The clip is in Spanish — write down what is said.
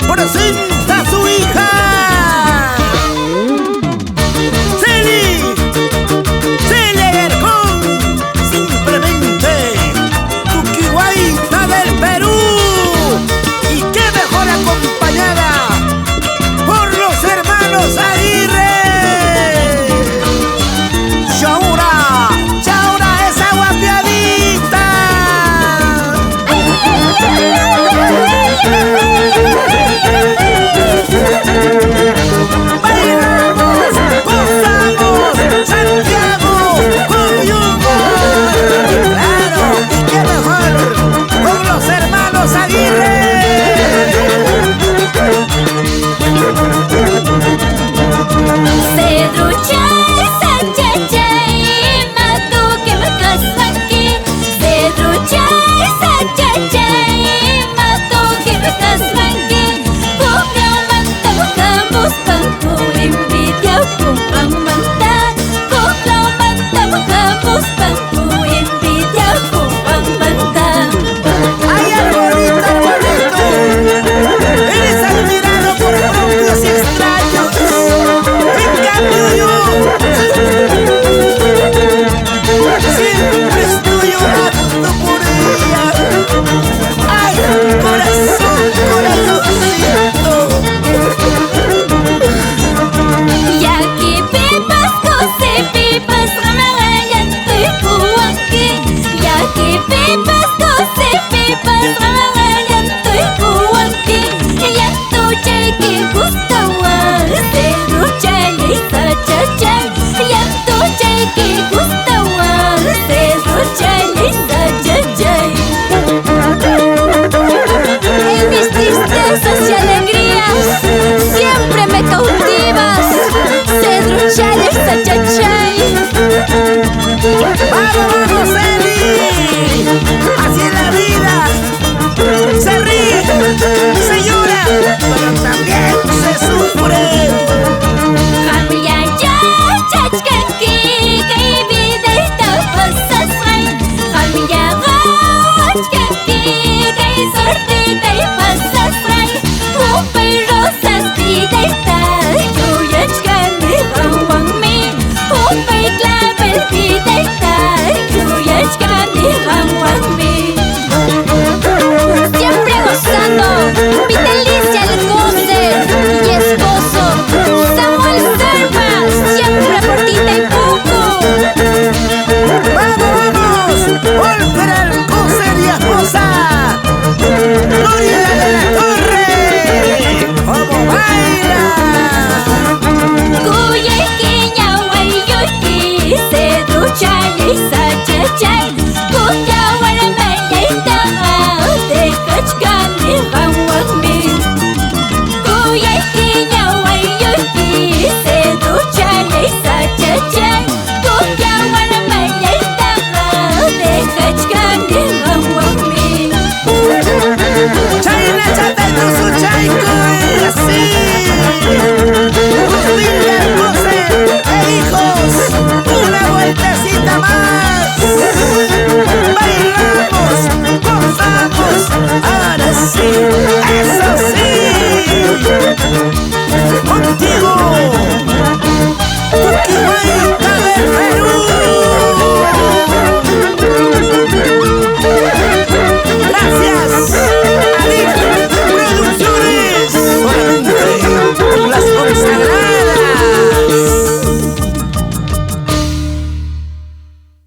Presenta a su hija Cely, Cely Alarcón, simplemente Tuki Wayta del Perú. Y qué mejor acompañada por los hermanos Aguirre. Chaura, Chaura esa guapiadita. Bailamos, gozamos, Santiago, con humor. Claro, y qué mejor con los hermanos Aguirre. Cedrochay, Sachachay, mato que me caso aquí. Cedrochay, Sachachay, mato que me caso aquí. Envidia con manta, ¡Ay, arbolito, arbolito! Eres admirado por propios y extraños. En cambio yo siempre estoy orando por ella. ¡Ay, corazón, corazoncito! ya que pipas, cose pipas, ramarayan estoy cuanqui. Ya que pipas, cose pipas, ramarayan estoy cuanqui. Ya tu chay que gusta guar, Cedrochay y Sachachay. Ya tu chay que gusta guar, Cedrochay y Sachachay. En mis tristezas y alegrías siempre me cautivas, Cedrochay y Sachachay. ¡Vamos, vamos, Cely!